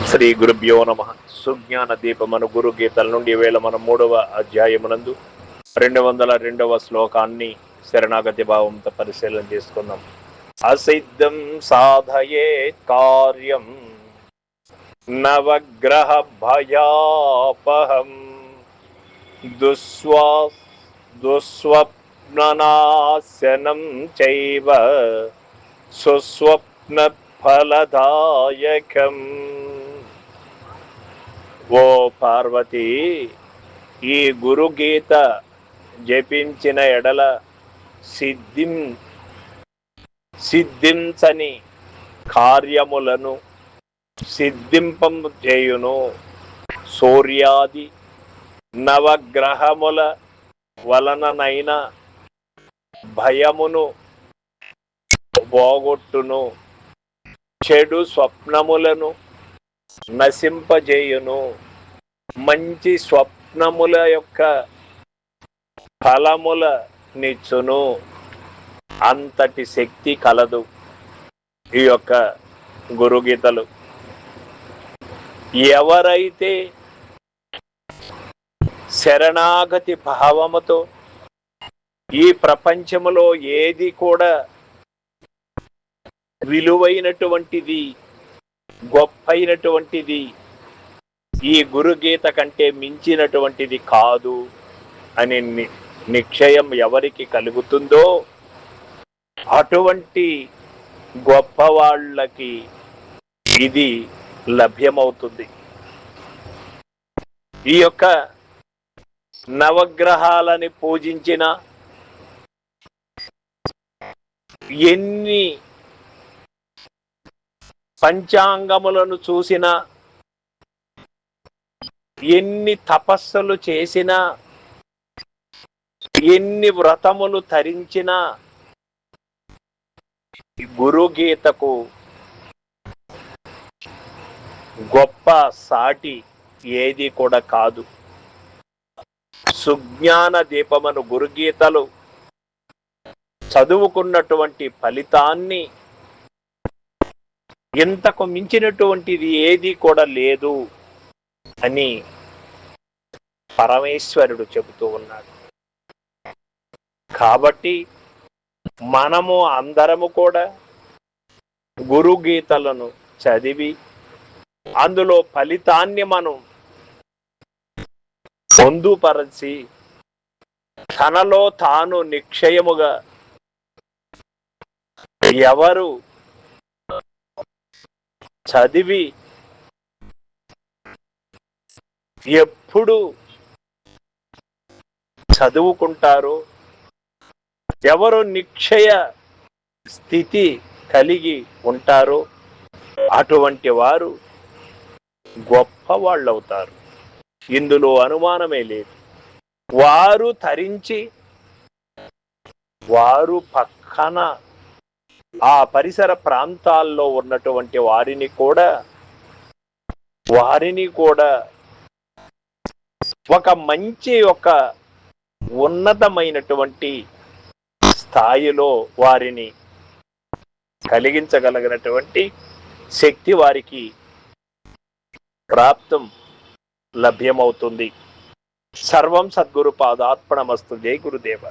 శ్రీ గురుభ్యో నమ. సుజ్ఞాన దీపమను గురు గీతల నుండి వేళ మన 3వ అధ్యాయమునందు 202వ శ్లోకాన్ని శరణాగతి భావంతో పరిశీలన చేసుకుందాం. అసిద్ధం సాధయే కార్యం నవగ్రహ భయాపహం దుస్వప్ననాశనం చైవ సుస్వప్న ఫలదాయకం. ఓ పార్వతి, ఈ గురుగీత జపించిన ఎడల సిద్ధించని కార్యములను సిద్ధింపం చేయును. సూర్యాది నవగ్రహముల వలననైన భయమును పోగొట్టును. చెడు స్వప్నములను నశింపజేయును. మంచి స్వప్నముల యొక్క ఫలముల నిచ్చును. అంతటి శక్తి కలదు ఈ యొక్క గురుగీతలు. ఎవరైతే శరణాగతి భావముతో ఈ ప్రపంచములో ఏది కూడా విలువైనటువంటిది, గొప్పైనటువంటిది ఈ గురుగీత కంటే మించినటువంటిది కాదు అని నిశ్చయం ఎవరికి కలుగుతుందో అటువంటి గొప్ప వాళ్ళకి ఇది లభ్యమవుతుంది. ఈ యొక్క నవగ్రహాలని పూజించిన, ఎన్ని పంచాంగములను చూసిన, ఎన్ని తపస్సులు చేసినా, ఎన్ని వ్రతములు ధరించినా గురుగీతకు గొప్ప సాటి ఏది కూడా కాదు. సుజ్ఞాన దీపమను గురుగీతలు చదువుకున్నటువంటి ఫలితాన్ని ఇంతకు మించినటువంటిది ఏది కూడా లేదు అని పరమేశ్వరుడు చెబుతూ ఉన్నాడు. కాబట్టి మనము అందరము కూడా గురుగీతలను చదివి అందులో ఫలితాన్ని మనం పొందుపరచి తనలో తాను నిశ్చయముగా ఎవరు చదివి ఎప్పుడు చదువుకుంటారో, ఎవరు నిశ్చయ స్థితి కలిగి ఉంటారో అటువంటి వారు గొప్ప వాళ్ళు అవుతారు. ఇందులో అనుమానమే లేదు. వారు తరించి వారు పక్కన ఆ పరిసర ప్రాంతాల్లో ఉన్నటువంటి వారిని కూడా ఒక మంచి ఉన్నతమైనటువంటి స్థాయిలో వారిని కలిగించగలిగినటువంటి శక్తి వారికి ప్రాప్తం లభ్యమవుతుంది. సర్వం సద్గురు పాదార్పణమస్తు. జై గురుదేవ.